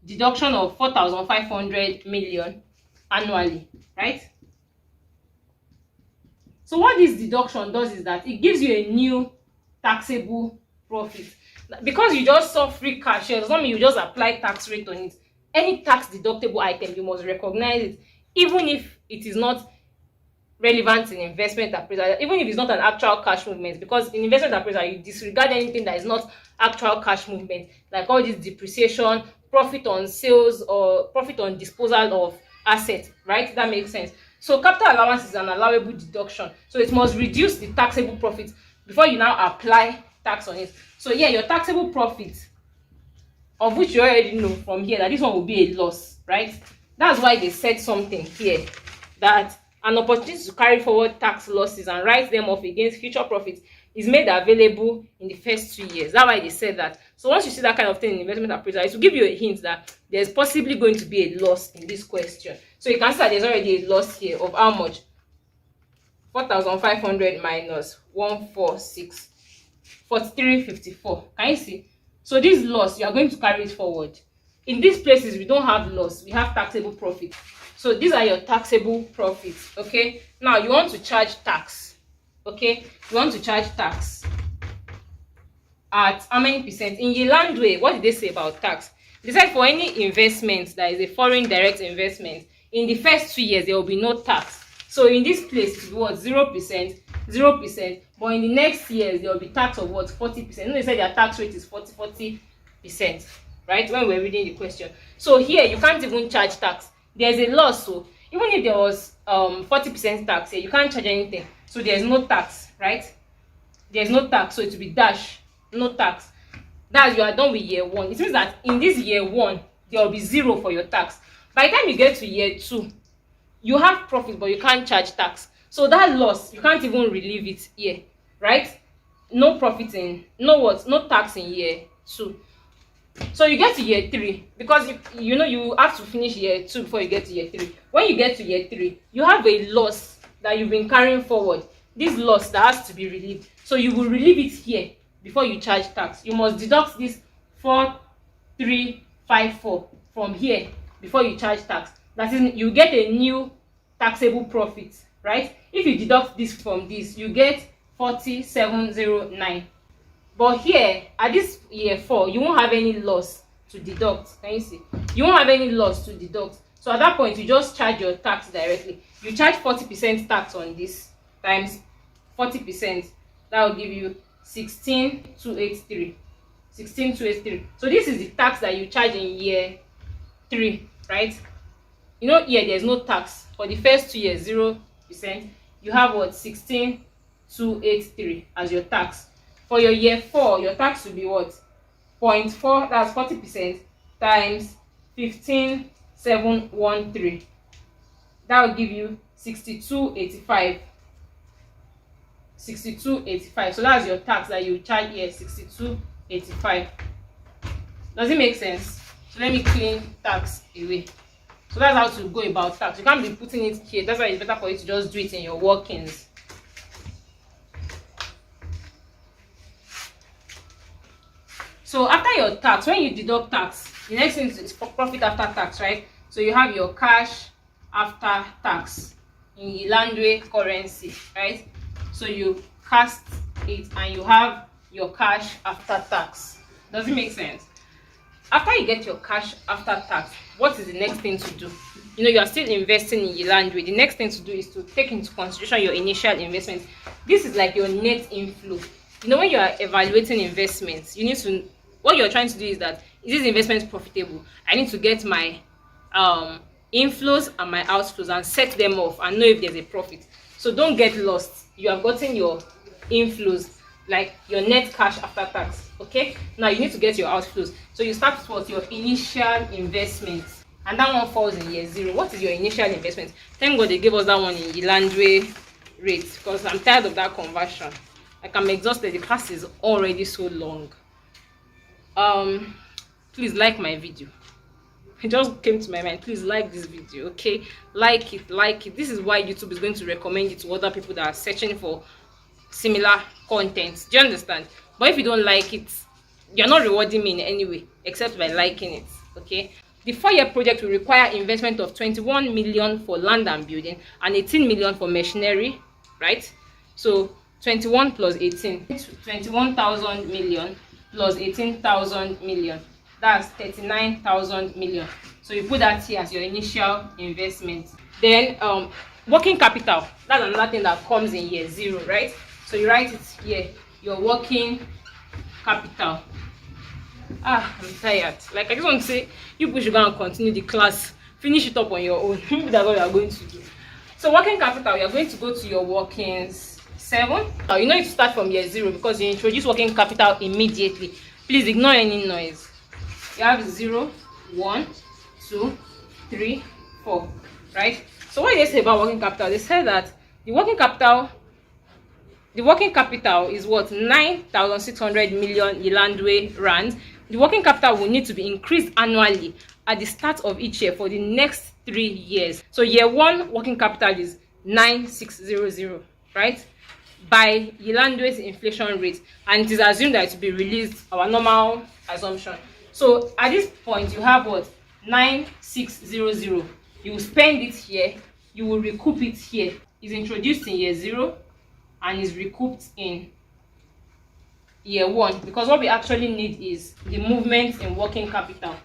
Speaker 1: deduction of 4,500 million annually, right? So what this deduction does is that it gives you a new taxable profit. Because you just saw free cash here, does not mean you just apply tax rate on it. Any tax deductible item, you must recognize it, even if it is not relevant in investment appraisal, even if it's not an actual cash movement, because in investment appraisal you disregard anything that is not actual cash movement, like all this depreciation, profit on sales, or profit on disposal of assets, right? That makes sense. So capital allowance is an allowable deduction, so it must reduce the taxable profit before you now apply tax on it. So yeah, your taxable profit, of which you already know from here that this one will be a loss, right? That's why they said something here, that an opportunity to carry forward tax losses and write them off against future profits is made available in the first 2 years. That's why they said that. So once you see that kind of thing in investment appraisal, it will give you a hint that there's possibly going to be a loss in this question. So you can see that there's already a loss here of how much? 4,500 minus 146, 43.54. Can you see? So this loss, you are going to carry it forward. In these places, we don't have loss, we have taxable profit. So these are your taxable profits. Okay, now you want to charge tax. Okay, you want to charge tax at how many percent? In Yilandwe, what did they say about tax? They said for any investment that is a foreign direct investment, in the first 2 years there will be no tax. So in this place it was 0%, 0%, but in the next years there will be tax of what? 40%. You know, they said their tax rate is 40%, right? When we're reading the question. So here you can't even charge tax. There's a loss, so even if there was 40% tax here, you can't charge anything. So there's no tax, right? There's no tax, so it will be dash, no tax. That's, you are done with year 1. It means that in this year 1 there will be 0 for your tax. By the time you get to year 2, you have profit, but you can't charge tax. So that loss, you can't even relieve it here, right? No profit in, no tax in year 2. So you get to year 3, because you have to finish year 2 before you get to year 3. When you get to year 3, you have a loss that you've been carrying forward. This loss that has to be relieved. So you will relieve it here before you charge tax. You must deduct this 4,354 from here before you charge tax. That is, you get a new taxable profit, right? If you deduct this from this, you get 4,709. But here, at this year 4, you won't have any loss to deduct. Can you see? You won't have any loss to deduct. So at that point, you just charge your tax directly. You charge 40% tax on this times 40%. That will give you 16,283. 16,283. So this is the tax that you charge in year 3, right? Here there's no tax. For the first 2 years, 0%. You have what? 16,283 as your tax. For your year 4, your tax will be what? 0.4, that's 40%, times 15,713. That will give you 6285. 6285. So that's your tax that you charge here, 6285. Does it make sense? So let me clean tax away. So that's how to go about tax. You can't be putting it here. That's why it's better for you to just do it in your workings. So after your tax, when you deduct tax, the next thing is profit after tax, right? So you have your cash after tax in Yilandwe currency, right? So you cast it and you have your cash after tax. Does it make sense? After you get your cash after tax, what is the next thing to do? You are still investing in Yilandwe. The next thing to do is to take into consideration your initial investment. This is like your net inflow. When you are evaluating investments, you need to, what you're trying to do is that, is this investment profitable? I need to get my inflows and my outflows and set them off and know if there's a profit. So don't get lost. You have gotten your inflows. like your net cash after tax. Okay, now you need to get your outflows. So you start with what? Your initial investment, and that one falls in year 0. What is your initial investment? Thank God they gave us that one in Ilandwe rate, because I'm tired of that conversion. Like, I'm exhausted. The class is already so long. Please like my video. It just came to my mind. Please like this video, okay? Like it. This is why YouTube is going to recommend it to other people that are searching for similar content. Do you understand? But if you don't like it, you're not rewarding me in any way except by liking it. Okay, the 4-year project will require investment of 21 million for land and building and 18 million for machinery, right? So 21 plus 18, 21,000 million plus 18,000 million, that's 39,000 million. So you put that here as your initial investment. Then working capital, that's another thing that comes in year 0, right? So you write it here, your working capital. I'm tired. Like, I just want to say, you people should go and continue the class, finish it up on your own. Maybe that's what you are going to do. So working capital, you are going to go to your workings 7. You know, you start from year 0 because you introduce working capital immediately. Please ignore any noise. You have 0, 1, 2, 3, 4, right? So what did they say about working capital? They said that the working capital is what? 9,600 million Ilandwe rands. The working capital will need to be increased annually at the start of each year for the next 3 years. So year 1 working capital is 9,600, right? By Ilandwe's inflation rate, and it is assumed that it will be released, our normal assumption. So at this point, you have what? 9,600. You will spend it here, you will recoup it here. It's introduced in year 0 and is recouped in year 1, because what we actually need is the movement in working capital.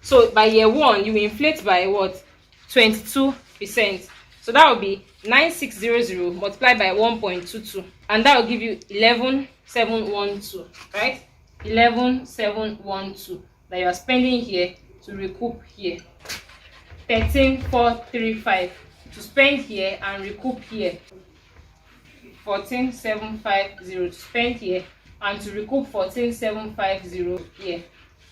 Speaker 1: So by year 1, you will inflate by what? 22%. So that will be 9,600 multiplied by 1.22, and that will give you 11,712, right? 11,712 that you are spending here to recoup here. 13,435 to spend here and recoup here. 14,750 to spend here and to recoup 14,750 here.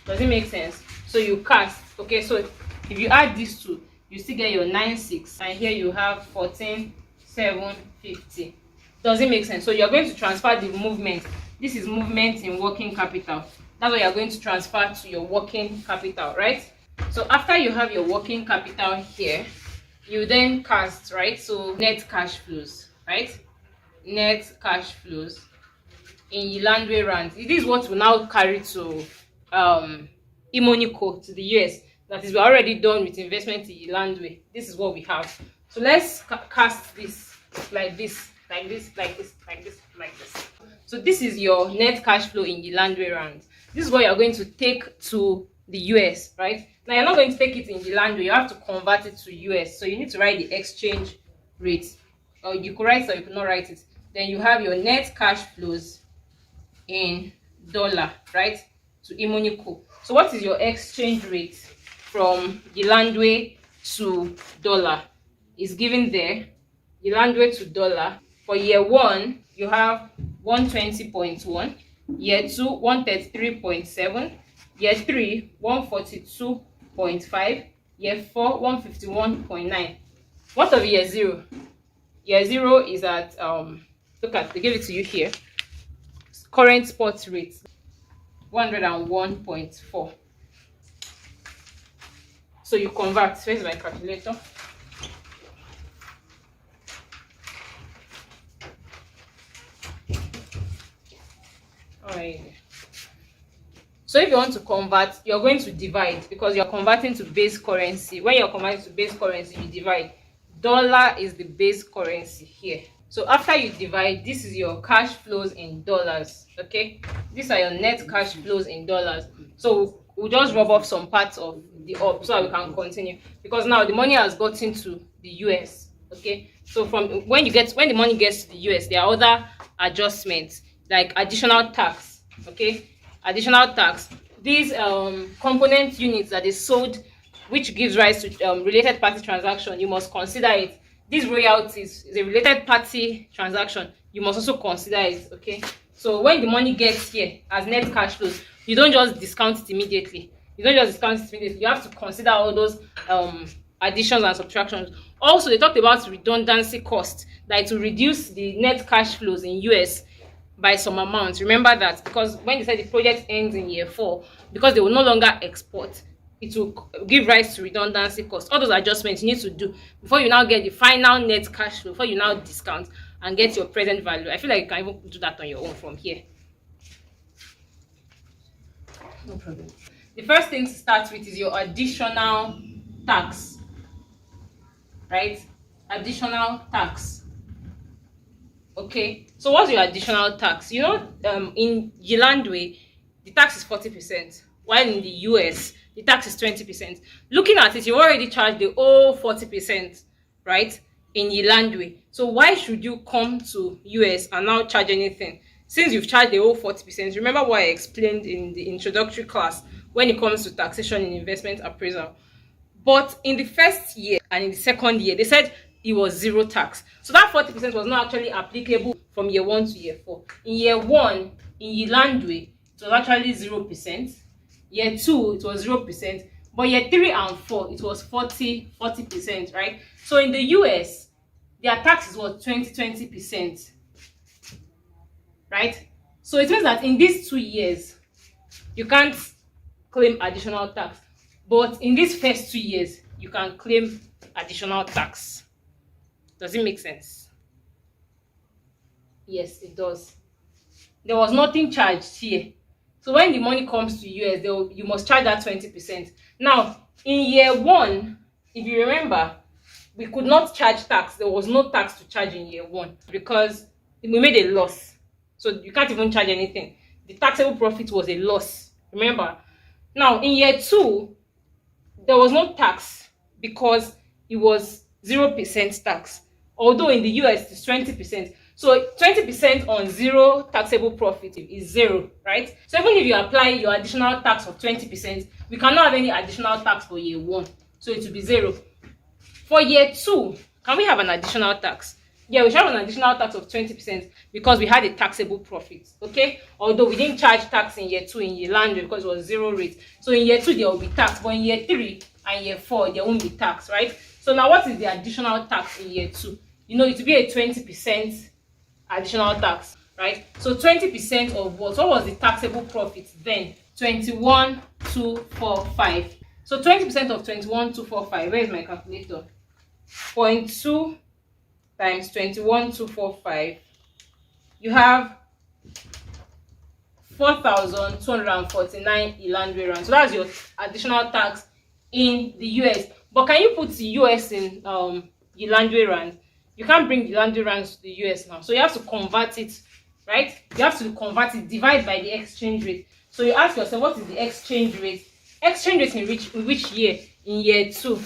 Speaker 1: Does it make sense? So you cast. Okay, so if you add these two, you still get your 9,600, and here you have 14,750. Does it make sense? So you're going to transfer the movement. This is movement in working capital. That's what you're going to transfer to your working capital, right? So after you have your working capital here, you then cast, right? So net cash flows, right? Net cash flows in Ilandwe rands. It is what we now carry to Imoniko, to the US. That is, we're already done with investment in Ilandwe. This is what we have. So let's cast this like this, like this, like this, like this, like this. So this is your net cash flow in Ilandwe rands. This is what you're going to take to the US, right? Now you're not going to take it in Ilandwe. You have to convert it to US. So you need to write the exchange rate. Or you could write it or you could not write it. Then you have your net cash flows in dollar, right? To Imoniko. So what is your exchange rate from Ilandwe to dollar? Is given there. Ilandwe to dollar. For year 1, you have 120.1. Year 2, 133.7. Year 3, 142.5. Year 4, 151.9. What of year 0? Year 0 is at look at, they give it to you here. Current spot rate 101.4. So you convert. Where's my calculator? Alright. So if you want to convert, you're going to divide, because you're converting to base currency. When you're converting to base currency, you divide. Dollar is the base currency here. So after you divide, this is your cash flows in dollars. Okay, these are your net cash flows in dollars. So we'll just rub off some parts of the up so that we can continue, because now the money has gotten to the US. Okay, so from when the money gets to the US, there are other adjustments like additional tax. Okay, additional tax. These component units that is sold, which gives rise to related party transaction, you must consider it. These royalties is a related party transaction. You must also consider it. Okay, So when the money gets here as net cash flows, you don't just discount it immediately. You have to consider all those additions and subtractions. Also, they talked about redundancy cost, that it will reduce the net cash flows in US by some amount. Remember that, because when they said the project ends in year 4, because they will no longer export, it will give rise to redundancy cost. All those adjustments you need to do before you now get the final net cash flow, before you now discount and get your present value. I feel like you can even do that on your own from here. No problem. The first thing to start with is your additional tax, right? Additional tax. Okay, so what's your additional tax? You know, in Yilandwe, the tax is 40%, while in the US, the tax is 20%. Looking at it, you already charged the whole 40%, right, in Yilandwe. So why should you come to US and now charge anything? Since you've charged the whole 40%, remember what I explained in the introductory class when it comes to taxation in investment appraisal. But in the first year and in the second year, they said it was zero tax. So that 40% was not actually applicable from year 1 to year 4. In year 1, in Yilandwe, it was actually 0%. Year 2, it was 0%. But year 3 and 4, it was 40%, right? So in the US, their tax is what, 20%, right? So it means that in these 2 years, you can't claim additional tax. But in these first 2 years, you can claim additional tax. Does it make sense? Yes, it does. There was nothing charged here. So when the money comes to US, you must charge that 20%. Now, in year 1, if you remember, we could not charge tax. There was no tax to charge in year 1 because we made a loss. So you can't even charge anything. The taxable profit was a loss. Remember? Now, in year 2, there was no tax because it was 0% tax. Although in the US, it's 20%. So 20% on zero taxable profit is 0, right? So even if you apply your additional tax of 20%, we cannot have any additional tax for year 1. So it will be 0. For year 2, can we have an additional tax? Yeah, we should have an additional tax of 20% because we had a taxable profit, okay? Although we didn't charge tax in year 2 in Yilandwe because it was 0 rate. So in year 2, there will be tax, but in year 3 and year 4, there won't be tax, right? So now what is the additional tax in year 2? You know, it will be a 20% additional tax, right? So 20% of what? What was the taxable profit then? 21,245. So 20% of 21,245. Where is my calculator? 0.2 times 21,245. You have 4,249 Yilandwe rand. So that's your additional tax in the US. But can you put the US in Yilandwe rand? You can't bring Yilandwe rands to the US now. So you have to convert it, right? You have to convert it, divide by the exchange rate. So you ask yourself, what is the exchange rate? Exchange rate in which year? In year 2,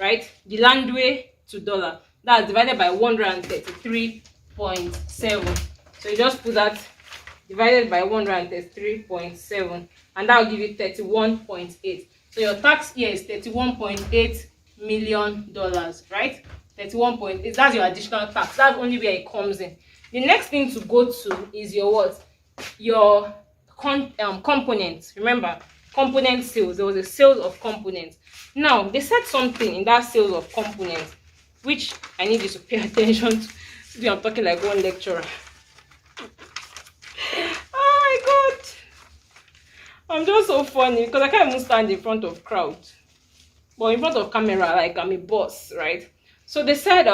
Speaker 1: right? Yilandwe to dollar. That's divided by 133.7. So you just put that divided by 133.7, and that will give you 31.8. So your tax here is $31.8 million, right? 31.8. That's your additional tax. That's only where it comes in. The next thing to go to is your what? Your components. Remember, component sales. There was a sales of components. Now they said something in that sales of components, which I need you to pay attention to. Today I'm talking like one lecturer. Oh my god, I'm just so funny because I can't even stand in front of crowd, but in front of camera, like I'm a boss, right? So they said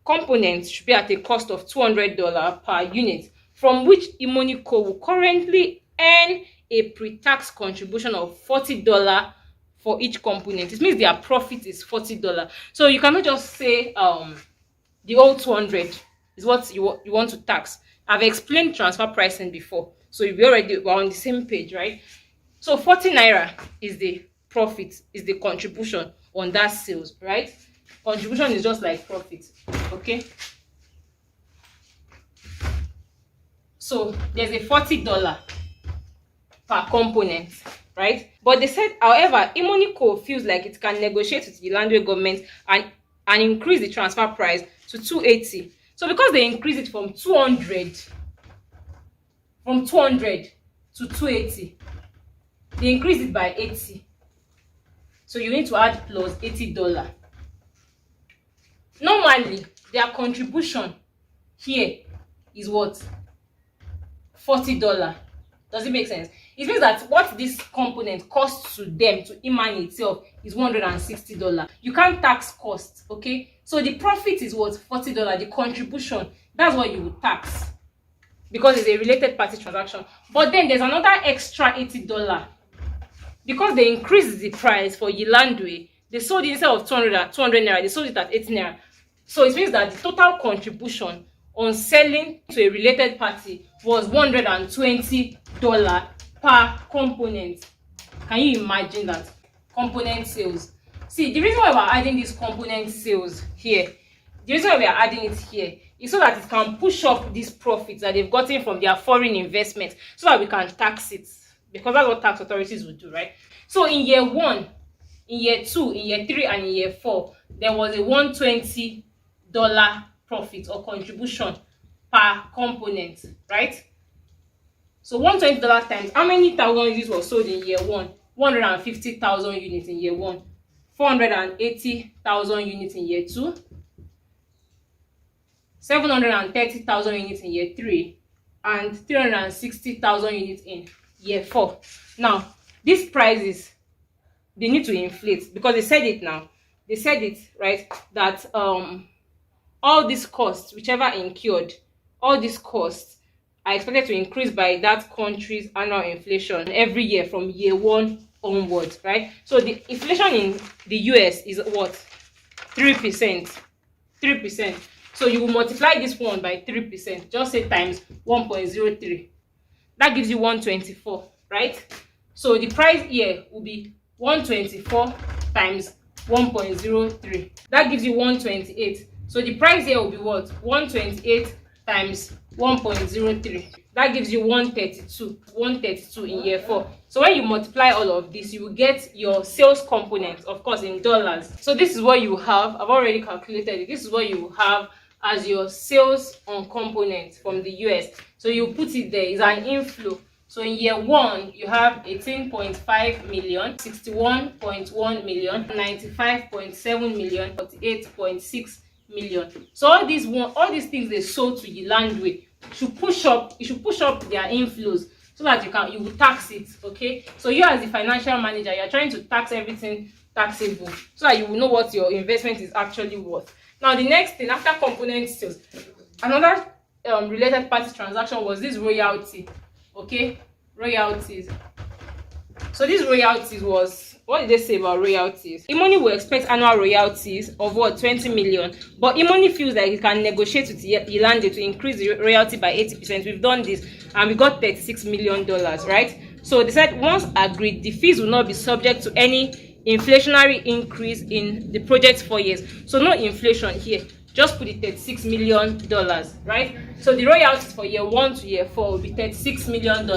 Speaker 1: components should be at a cost of $200 per unit, from which Imonico will currently earn a pre-tax contribution of $40 for each component. It means their profit is $40. So you cannot just say the old 200 is what you want to tax. I've explained transfer pricing before, so we're on the same page, right? So 40 naira is the profit, is the contribution on that sales, right? Contribution is just like profit, okay? So there's a $40 per component, right? But they said, however, Imonico feels like it can negotiate with the Yilandwe government and increase the transfer price to 280. So because they increased it from 200 to 280, they increased it by 80. So you need to add plus $80. Normally, their contribution here is what? $40. Does it make sense? It means that what this component costs to them, to Iman itself, is $160. You can't tax costs, okay? So the profit is what? $40. The contribution, that's what you would tax, because it's a related party transaction. But then there's another extra $80. Because they increased the price for Yilandwe, they sold it instead of 200 naira, they sold it at 80 naira. So it means that the total contribution on selling to a related party was $120 per component. Can you imagine that? Component sales. See, the reason why we're adding these component sales here, the reason why we are adding it here is so that it can push up these profits that they've gotten from their foreign investment, so that we can tax it, because that's what tax authorities will do, right? So in year 1, in year 2, in year 3, and in year 4, there was a $120 profit or contribution per component, right? So $120 times how many thousand units was sold in year 1? 150,000 units in year 1, 480,000 units in year 2, 730,000 units in year 3, and 360,000 units in year 4. Now, these prices, they need to inflate, because they said it now. They said it, right, that all these costs, whichever incurred, all these costs are expected to increase by that country's annual inflation every year from year 1 onwards, right? So the inflation in the US is what? 3%. 3%. So you will multiply this one by 3%. Just say times 1.03. That gives you 124, right? So the price here will be 124 times 1.03. That gives you 128. So the price here will be what? 128 times 1.03. That gives you 132. 132 in year 4. So when you multiply all of this, you will get your sales component, of course, in dollars. So this is what you have. I've already calculated it. This is what you have as your sales on components from the US. So you put it there. It's an inflow. So in year 1, you have 18.5 million, 61.1 million, 95.7 million, 48.6 million. So all these things they sold to Yilandwe should push up. It should push up their inflows, so that you will tax it. Okay. So you, as the financial manager, you are trying to tax everything taxable, so that you will know what your investment is actually worth. Now, the next thing after component sales, another related party transaction was this royalty. Okay, royalties. So these royalties was, what did they say about royalties? Imoni will expect annual royalties of what? 20 million. But Imoni feels like it can negotiate with Yilande to increase the royalty by 80%. We've done this and we got $36 million, right? So they said once agreed, the fees will not be subject to any inflationary increase in the project's 4 years. So no inflation here. Just put it $36 million, right? So the royalties for year 1 to year 4 will be $36 million.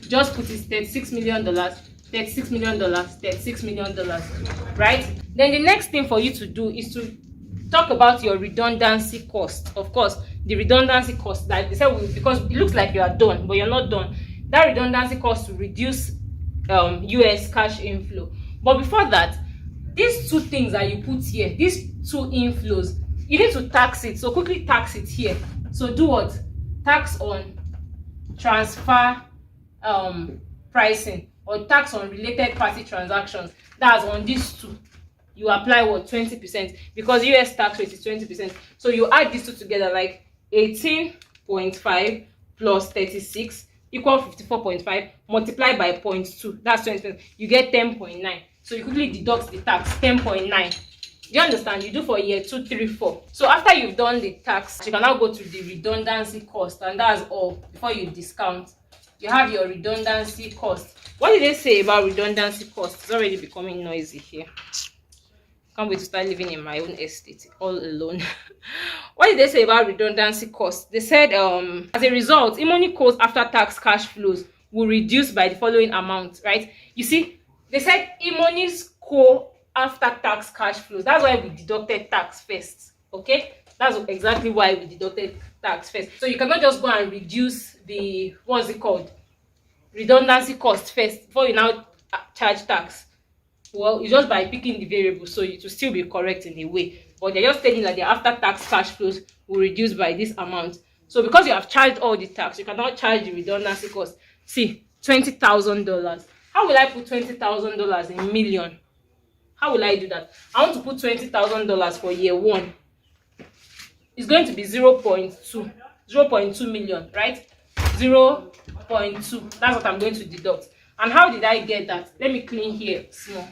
Speaker 1: Just put it $36 million, $36 million, $36 million, right? Then the next thing for you to do is to talk about your redundancy cost. Of course, the redundancy cost that they said, because it looks like you are done, but you're not done. That redundancy cost will reduce US cash inflow. But before that, these two things that you put here, these two inflows, you need to tax it. So quickly tax it here. So do what? Tax on transfer pricing, or tax on related party transactions. That's on these two. You apply what? 20%, because US tax rate is 20%. So you add these two together, like 18.5 plus 36 equal 54.5 multiplied by 0.2. That's 20%. You get 10.9. So you quickly deduct the tax, 10.9. You understand? You do for year 2, 3, 4. So after you've done the tax, you can now go to the redundancy cost, and that's all. Before you discount, you have your redundancy cost. What did they say about redundancy cost? It's already becoming noisy here. Can't wait to start living in my own estate all alone. What did they say about redundancy cost? They said as a result, Imoni Co's after tax cash flows will reduce by the following amount, right? You see, they said Imoni's Co after tax cash flows. That's why we deducted tax first. Okay, That's exactly why we deducted tax first. So you cannot just go and reduce the, what's it called, redundancy cost first before you now charge tax. Well, it's just by picking the variable, so it will still be correct in a way, but they're just telling that the after tax cash flows will reduce by this amount. So because you have charged all the tax, you cannot charge the redundancy cost. See, $20,000. How will I put $20,000 in million? How will I do that? I want to put $20,000 for year 1. It's going to be 0.2 million, right? 0.2. That's what I'm going to deduct. And how did I get that? Let me clean here small.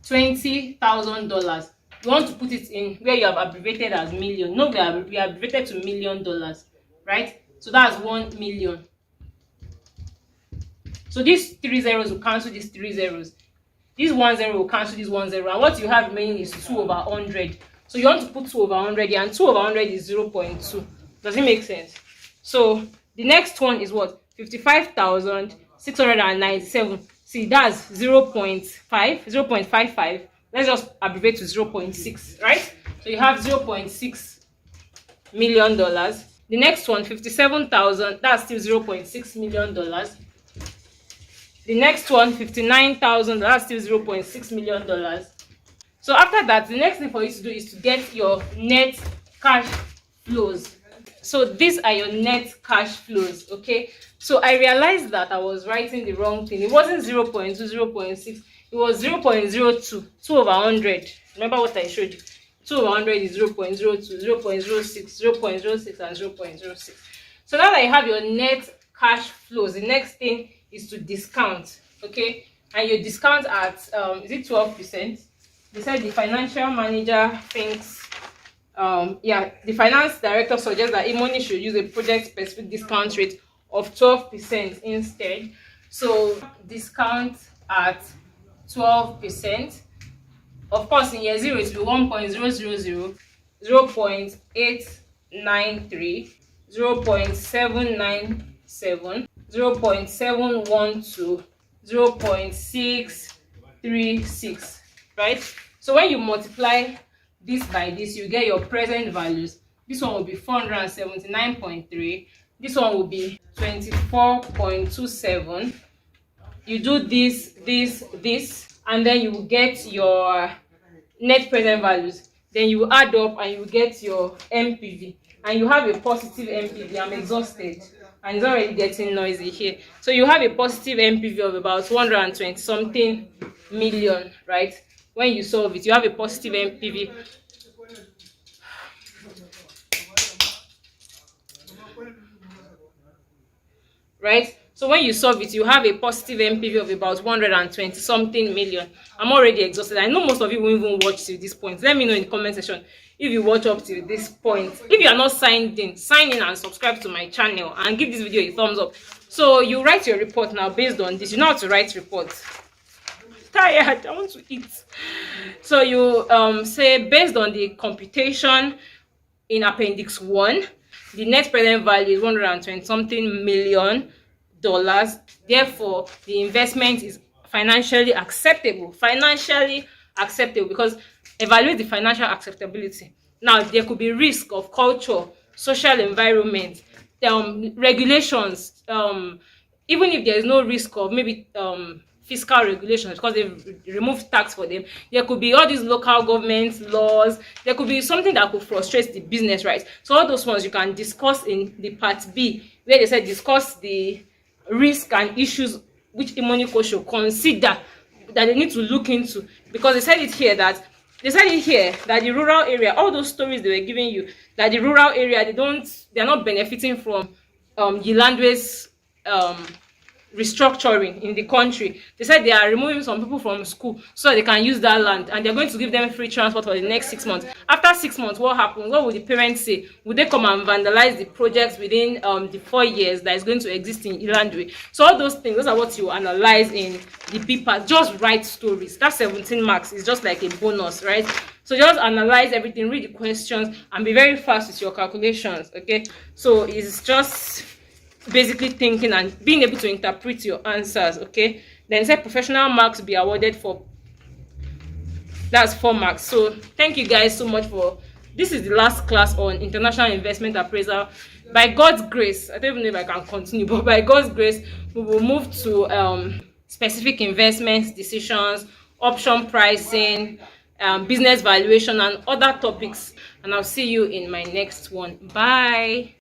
Speaker 1: $20,000. You want to put it in where you have abbreviated as million. No, we abbreviated to $1 million, right? So that's 1 million. So these 3 zeros will cancel these 3 zeros. This 1 0 will cancel this 1 0. And what you have remaining is 2 over 100. So you want to put 2 over 100 here, and 2 over 100 is 0.2. Does it make sense? So the next one is what? 55,697. See, that's 0.55. Let's just abbreviate to 0.6, right? So you have $0.6 million. The next one, 57,000, that's still $0.6 million. The next one, 59,000, that's still $0.6 million. So after that, the next thing for you to do is to get your net cash flows. So these are your net cash flows, okay? So I realized that I was writing the wrong thing. It wasn't 0.2, 0.6. It was 0.02, 2 over 100. Remember what I showed you? 2 over 100 is 0.02, 0.06, 0.06, and 0.06. So now that you have your net cash flows, the next thing is to discount, okay? And you discount at, is it 12%? They said the financial manager thinks, the finance director suggests that Imoni should use a project-specific discount rate of 12% instead. So discount at 12%. Of course, in year 0 it will be 1.000, 0.893, 0.797, 0.712, 0.636, right? So when you multiply this by this, you get your present values. This one will be 479.3. This one will be 24.27. You do this, and then you will get your net present values. Then you add up and you get your MPV, and you have a positive MPV. I'm exhausted and it's already getting noisy here. So you have a positive MPV of about 120 something million, right? When you solve it, you have a positive MPV. Right? So when you solve it, you have a positive MPV of about 120 something million. I'm already exhausted. I know most of you won't even watch till this point. Let me know in the comment section if you watch up till this point. If you are not signed in, sign in and subscribe to my channel and give this video a thumbs up. So you write your report now based on this. You know how to write reports. Tired, I want to eat. So you say based on the computation in appendix 1, the net present value is 120 something million dollars. Therefore, the investment is financially acceptable. Because evaluate the financial acceptability. Now, there could be risk of culture, social environment, regulations. Even if there is no risk of maybe fiscal regulations because they've removed tax for them, there could be all these local government laws. There could be something that could frustrate the business, right? So all those ones you can discuss in the part B, where they said discuss the risk and issues which Imoniko should consider that they need to look into, because they said it here that the rural area, all those stories they were giving you, that the rural area they're not benefiting from Yilandwe's restructuring in the country. They said they are removing some people from school so they can use that land, and they're going to give them free transport for the next 6 months. After 6 months, what happens? What will the parents say? Would they come and vandalize the projects within the 4 years that is going to exist in Ilandwe? So all those things, those are what you analyze in the B part. Just write stories. That's 17 marks. It's just like a bonus, right? So just analyze everything, read the questions, and be very fast with your calculations, okay? So it's just basically thinking and being able to interpret your answers, okay? Then say professional marks be awarded for That's 4 marks. So thank you guys so much for this. Is the last class on international investment appraisal. By God's grace, I don't even know if I can continue, but by God's grace we will move to specific investment decisions, option pricing, business valuation, and other topics. And I'll see you in my next one. Bye.